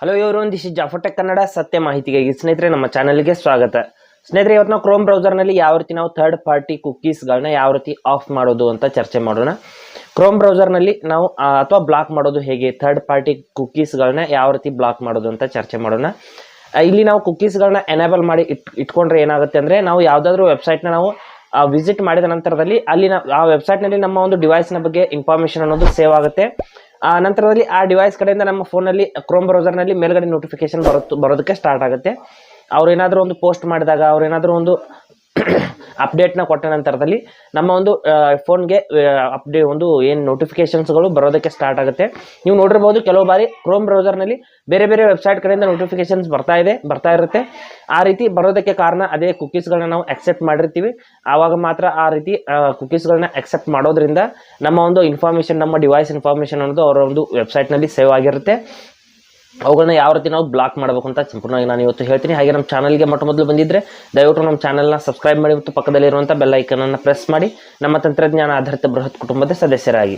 Hello everyone, this is Jafar tech Kannada ಸತ್ಯ ಮಾಹಿತಿಗಾಗಿ ಸ್ನೇಹಿತರೆ ನಮ್ಮ ಚಾನಲ್ಗೆ ಸ್ವಾಗತ. ಸ್ನೇಹಿತರೆ, ಇವತ್ತು ನಾವು ಕ್ರೋಮ್ ಬ್ರೌಸರ್ನಲ್ಲಿ ಯಾವ ರೀತಿ ನಾವು ಥರ್ಡ್ ಪಾರ್ಟಿ ಕುಕೀಸ್ಗಳನ್ನ ಯಾವ ರೀತಿ ಆಫ್ ಮಾಡೋದು ಅಂತ ಚರ್ಚೆ ಮಾಡೋಣ. ಕ್ರೋಮ್ ಬ್ರೌಸರ್ನಲ್ಲಿ ನಾವು ಅಥವಾ ಬ್ಲಾಕ್ ಮಾಡೋದು ಹೇಗೆ, ಥರ್ಡ್ ಪಾರ್ಟಿ ಕುಕೀಸ್ಗಳನ್ನ ಯಾವ ರೀತಿ ಬ್ಲಾಕ್ ಮಾಡೋದು ಅಂತ ಚರ್ಚೆ ಮಾಡೋಣ. ಇಲ್ಲಿ ನಾವು ಕುಕೀಸ್ಗಳನ್ನ ಎನೇಬಲ್ ಮಾಡಿ ಇಟ್ಕೊಂಡ್ರೆ ಏನಾಗುತ್ತೆ ಅಂದರೆ, ನಾವು ಯಾವುದಾದ್ರೂ ವೆಬ್ಸೈಟ್ನ ನಾವು ವಿಸಿಟ್ ಮಾಡಿದ ನಂತರದಲ್ಲಿ ಅಲ್ಲಿ ಆ ವೆಬ್ಸೈಟ್ನಲ್ಲಿ ನಮ್ಮ ಒಂದು ಡಿವೈಸ್ನ ಬಗ್ಗೆ ಇನ್ಫಾರ್ಮೇಷನ್ ಅನ್ನೋದು ಸೇವ್ ಆಗುತ್ತೆ. ಆ ನಂತರದಲ್ಲಿ ಆ ಡಿವೈಸ್ ಕಡೆಯಿಂದ ನಮ್ಮ ಫೋನಲ್ಲಿ ಕ್ರೋಮ್ ಬ್ರೌಸರ್ನಲ್ಲಿ ಮೇಲ್ಗಡೆ ನೋಟಿಫಿಕೇಶನ್ ಬರೋದಕ್ಕೆ ಸ್ಟಾರ್ಟ್ ಆಗುತ್ತೆ. ಅವ್ರೇನಾದರೂ ಒಂದು ಪೋಸ್ಟ್ ಮಾಡಿದಾಗ, ಅವ್ರೇನಾದರೂ ಒಂದು ಅಪ್ಡೇಟ್ನ ಕೊಟ್ಟ ನಂತರದಲ್ಲಿ ನಮ್ಮ ಒಂದು ಫೋನ್ಗೆ ಒಂದು ಏನು ನೋಟಿಫಿಕೇಶನ್ಸ್ಗಳು ಬರೋದಕ್ಕೆ ಸ್ಟಾರ್ಟ್ ಆಗುತ್ತೆ. ನೀವು ನೋಡಿರ್ಬೋದು, ಕೆಲವು ಬಾರಿ ಕ್ರೋಮ್ ಬ್ರೌಸರ್ನಲ್ಲಿ ಬೇರೆ ಬೇರೆ ವೆಬ್ಸೈಟ್ ಕಡೆಯಿಂದ ನೋಟಿಫಿಕೇಶನ್ಸ್ ಬರ್ತಾ ಇರುತ್ತೆ. ಆ ರೀತಿ ಬರೋದಕ್ಕೆ ಕಾರಣ ಅದೇ ಕುಕೀಸ್ಗಳನ್ನ ನಾವು ಅಕ್ಸೆಪ್ಟ್ ಮಾಡಿರ್ತೀವಿ. ಆವಾಗ ಮಾತ್ರ ಆ ರೀತಿ ಕುಕೀಸ್ಗಳನ್ನ ಅಕ್ಸೆಪ್ಟ್ ಮಾಡೋದ್ರಿಂದ ನಮ್ಮ ಒಂದು ಇನ್ಫಾರ್ಮೇಷನ್, ನಮ್ಮ ಡಿವೈಸ್ ಇನ್ಫಾರ್ಮೇಷನ್ ಅನ್ನೋದು ಅವರ ಒಂದು ವೆಬ್ಸೈಟ್ನಲ್ಲಿ ಸೇವ್ ಆಗಿರುತ್ತೆ. ಅವುಗಳನ್ನ ಯಾವ ರೀತಿ ನಾವು ಬ್ಲಾಕ್ ಮಾಡಬೇಕು ಅಂತ ಸಂಪೂರ್ಣವಾಗಿ ನಾನು ಇವತ್ತು ಹೇಳ್ತೀನಿ. ಹಾಗೆ ನಮ್ಮ ಚಾನಲ್ಗೆ ಮೊದಲು ಬಂದಿದ್ದರೆ ದಯವಿಟ್ಟು ನಮ್ಮ ಚಾನಲ್ನ ಸಬ್ಸ್ಕ್ರೈಬ್ ಮಾಡಿ ಮತ್ತು ಪಕ್ಕದಲ್ಲಿರುವಂಥ ಬೆಲ್ ಐಕನನ್ನು ಪ್ರೆಸ್ ಮಾಡಿ ನಮ್ಮ ತಂತ್ರಜ್ಞಾನ ಆಧಾರಿತ ಬೃಹತ್ ಕುಟುಂಬದ ಸದಸ್ಯರಾಗಿ.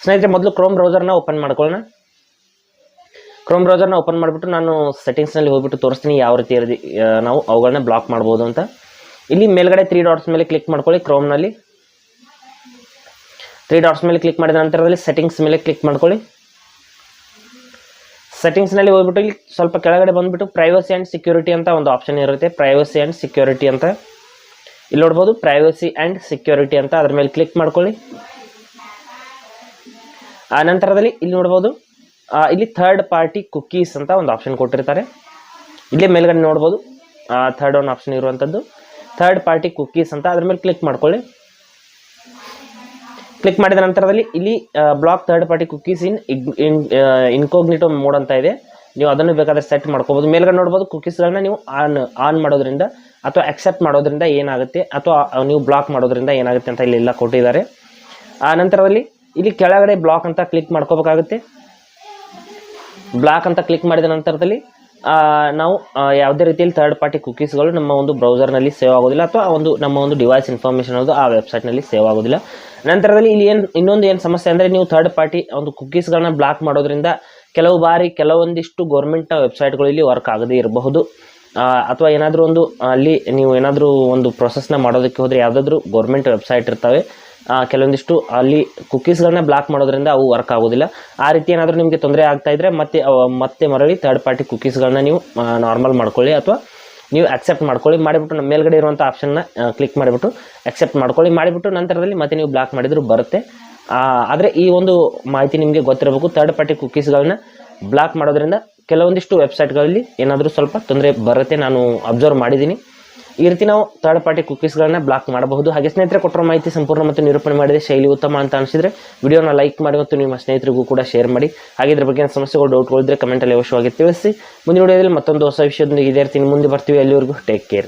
ಸ್ನೇಹಿತರೆ, ಮೊದಲು ಕ್ರೋಮ್ ಬ್ರೌಸರ್ನ ಓಪನ್ ಮಾಡ್ಕೊಳ್ಳೋಣ. ಕ್ರೋಮ್ ಬ್ರೌಸರ್ನ ಓಪನ್ ಮಾಡಿಬಿಟ್ಟು ನಾನು ಸೆಟ್ಟಿಂಗ್ಸ್ನಲ್ಲಿ ಹೋಗ್ಬಿಟ್ಟು ತೋರಿಸ್ತೀನಿ ಯಾವ ರೀತಿ ನಾವು ಅವುಗಳನ್ನ ಬ್ಲಾಕ್ ಮಾಡ್ಬೋದು ಅಂತ. ಇಲ್ಲಿ ಮೇಲ್ಗಡೆ 3 ಡಾಟ್ಸ್ ಮೇಲೆ ಕ್ಲಿಕ್ ಮಾಡ್ಕೊಳ್ಳಿ. ಕ್ರೋಮ್ನಲ್ಲಿ 3 ಡಾಟ್ಸ್ ಮೇಲೆ ಕ್ಲಿಕ್ ಮಾಡಿದ ನಂತರದಲ್ಲಿ ಸೆಟ್ಟಿಂಗ್ಸ್ ಮೇಲೆ ಕ್ಲಿಕ್ ಮಾಡ್ಕೊಳ್ಳಿ. ಸೆಟ್ಟಿಂಗ್ಸ್ನಲ್ಲಿ ಹೋಗ್ಬಿಟ್ಟು ಇಲ್ಲಿ ಸ್ವಲ್ಪ ಕೆಳಗಡೆ ಬಂದುಬಿಟ್ಟು ಪ್ರೈವಸಿ ಆ್ಯಂಡ್ ಸೆಕ್ಯೂರಿಟಿ ಅಂತ ಒಂದು ಆಪ್ಷನ್ ಇರುತ್ತೆ. ಪ್ರೈವಸಿ ಆ್ಯಂಡ್ ಸೆಕ್ಯೂರಿಟಿ ಅಂತ ಇಲ್ಲಿ ನೋಡ್ಬೋದು. ಪ್ರೈವಸಿ ಆ್ಯಂಡ್ ಸೆಕ್ಯೂರಿಟಿ ಅಂತ ಅದ್ರ ಮೇಲೆ ಕ್ಲಿಕ್ ಮಾಡ್ಕೊಳ್ಳಿ. ಆ ನಂತರದಲ್ಲಿ ಇಲ್ಲಿ ನೋಡ್ಬೋದು, ಇಲ್ಲಿ ಥರ್ಡ್ ಪಾರ್ಟಿ ಕುಕೀಸ್ ಅಂತ ಒಂದು ಆಪ್ಷನ್ ಕೊಟ್ಟಿರ್ತಾರೆ. ಇಲ್ಲೇ ಮೇಲ್ಗಡೆ ನೋಡ್ಬೋದು ಥರ್ಡ್ ಒನ್ ಆಪ್ಷನ್ ಇರುವಂಥದ್ದು ಥರ್ಡ್ ಪಾರ್ಟಿ ಕುಕೀಸ್ ಅಂತ, ಅದ್ರ ಮೇಲೆ ಕ್ಲಿಕ್ ಮಾಡ್ಕೊಳ್ಳಿ. ಕ್ಲಿಕ್ ಮಾಡಿದ ನಂತರದಲ್ಲಿ ಇಲ್ಲಿ block third party cookies incognito mode ಅಂತ ಇದೆ. ನೀವು ಅದನ್ನು ಬೇಕಾದರೆ ಸೆಟ್ ಮಾಡ್ಕೋಬೋದು. ಮೇಲ್ಗಡೆ ನೋಡ್ಬೋದು, ಕುಕೀಸ್ಗಳನ್ನ ನೀವು ಆನ್ ಮಾಡೋದ್ರಿಂದ ಅಥವಾ ಅಕ್ಸೆಪ್ಟ್ ಮಾಡೋದ್ರಿಂದ ಏನಾಗುತ್ತೆ, ಅಥವಾ ನೀವು ಬ್ಲಾಕ್ ಮಾಡೋದ್ರಿಂದ ಏನಾಗುತ್ತೆ ಅಂತ ಇಲ್ಲೆಲ್ಲ ಕೊಟ್ಟಿದ್ದಾರೆ. ಆ ನಂತರದಲ್ಲಿ ಇಲ್ಲಿ ಕೆಳಗಡೆ ಬ್ಲಾಕ್ ಅಂತ ಕ್ಲಿಕ್ ಮಾಡ್ಕೋಬೇಕಾಗುತ್ತೆ. ಬ್ಲಾಕ್ ಅಂತ ಕ್ಲಿಕ್ ಮಾಡಿದ ನಂತರದಲ್ಲಿ ನಾವು ಯಾವುದೇ ರೀತಿಯಲ್ಲಿ ಥರ್ಡ್ ಪಾರ್ಟಿ ಕುಕೀಸ್ಗಳು ನಮ್ಮ ಒಂದು ಬ್ರೌಸರ್ನಲ್ಲಿ ಸೇವ್ ಆಗೋದಿಲ್ಲ, ಅಥವಾ ನಮ್ಮ ಒಂದು ಡಿವೈಸ್ ಇನ್ಫಾರ್ಮೇಷನ್ ಅನ್ನೋದು ಆ ವೆಬ್ಸೈಟ್ನಲ್ಲಿ ಸೇವ್ ಆಗೋದಿಲ್ಲ. ನಂತರದಲ್ಲಿ ಇಲ್ಲಿ ಇನ್ನೊಂದು ಸಮಸ್ಯೆ ಅಂದರೆ, ನೀವು ಥರ್ಡ್ ಪಾರ್ಟಿ ಒಂದು ಕುಕೀಸ್ಗಳನ್ನ ಬ್ಲಾಕ್ ಮಾಡೋದ್ರಿಂದ ಕೆಲವು ಬಾರಿ ಕೆಲವೊಂದಿಷ್ಟು ಗೌರ್ಮೆಂಟ್ನ ವೆಬ್ಸೈಟ್ಗಳು ಇಲ್ಲಿ ವರ್ಕ್ ಆಗದೇ ಇರಬಹುದು. ಅಥವಾ ಏನಾದರೂ ಅಲ್ಲಿ ನೀವು ಏನಾದರೂ ಒಂದು ಪ್ರೊಸೆಸ್ನ ಮಾಡೋದಕ್ಕೆ ಹೋದರೆ ಯಾವುದಾದ್ರೂ ಗೌರ್ಮೆಂಟ್ ವೆಬ್ಸೈಟ್ ಇರ್ತವೆ, ಕೆಲವೊಂದಿಷ್ಟು ಅಲ್ಲಿ ಕುಕೀಸ್ಗಳನ್ನ ಬ್ಲಾಕ್ ಮಾಡೋದ್ರಿಂದ ಅವು ವರ್ಕ್ ಆಗೋದಿಲ್ಲ. ಆ ರೀತಿ ಏನಾದರೂ ನಿಮಗೆ ತೊಂದರೆ ಆಗ್ತಾ ಇದ್ದರೆ ಮತ್ತೆ ಮರಳಿ ಥರ್ಡ್ ಪಾರ್ಟಿ ಕುಕೀಸ್ಗಳನ್ನ ನೀವು ನಾರ್ಮಲ್ ಮಾಡ್ಕೊಳ್ಳಿ, ಅಥವಾ ನೀವು ಅಕ್ಸೆಪ್ಟ್ ಮಾಡ್ಕೊಳ್ಳಿ. ಮಾಡಿಬಿಟ್ಟು ನಮ್ಮ ಮೇಲ್ಗಡೆ ಇರುವಂಥ ಆಪ್ಷನ್ನ ಕ್ಲಿಕ್ ಮಾಡಿಬಿಟ್ಟು ಅಕ್ಸೆಪ್ಟ್ ಮಾಡ್ಕೊಳ್ಳಿ. ಮಾಡಿಬಿಟ್ಟು ನಂತರದಲ್ಲಿ ಮತ್ತೆ ನೀವು ಬ್ಲಾಕ್ ಮಾಡಿದರೂ ಬರುತ್ತೆ. ಆದರೆ ಈ ಒಂದು ಮಾಹಿತಿ ನಿಮಗೆ ಗೊತ್ತಿರಬೇಕು, ಥರ್ಡ್ ಪಾರ್ಟಿ ಕುಕೀಸ್ಗಳನ್ನ ಬ್ಲಾಕ್ ಮಾಡೋದ್ರಿಂದ ಕೆಲವೊಂದಿಷ್ಟು ವೆಬ್ಸೈಟ್ಗಳಲ್ಲಿ ಏನಾದರೂ ಸ್ವಲ್ಪ ತೊಂದರೆ ಬರುತ್ತೆ. ನಾನು ಅಬ್ಸರ್ವ್ ಮಾಡಿದ್ದೀನಿ. ಈ ರೀತಿ ನಾವು ಥರ್ಡ್ ಪಾರ್ಟಿ ಕುಕೀಸ್ಗಳನ್ನ ಬ್ಲಾಕ್ ಮಾಡಬಹುದು. ಹಾಗೆ ಸ್ನೇಹಿತರೆ, ಕೊಟ್ಟಿರೋ ಮಾಹಿತಿ ಸಂಪೂರ್ಣ ಮತ್ತು ನಿರೂಪಣೆ ಮಾಡಿದೆ ಶೈಲಿ ಉತ್ತಮ ಅಂತ ಅನಿಸಿದರೆ ವಿಡಿಯೋನ ಲೈಕ್ ಮಾಡಿ ಮತ್ತು ನಿಮ್ಮ ಸ್ನೇಹಿತರಿಗೂ ಕೂಡ ಶೇರ್ ಮಾಡಿ. ಹಾಗೆ ಇದ್ರ ಬಗ್ಗೆ ಸಮಸ್ಯೆಗಳು, ಡೌಟ್ಗಳಿದ್ದರೆ ಕಮೆಂಟಲ್ಲಿ ಅವಶ್ಯವಾಗಿ ತಿಳಿಸಿ. ಮುಂದಿನ ವಿಡಿಯೋದಲ್ಲಿ ಮತ್ತೊಂದು ಹೊಸ ವಿಷಯದೊಂದಿಗೆ ಇದೇ ರೀತಿ ಮುಂದೆ ಬರ್ತೀವಿ. ಅಲ್ಲಿವರೆಗೂ ಟೇಕ್ ಕೇರ್.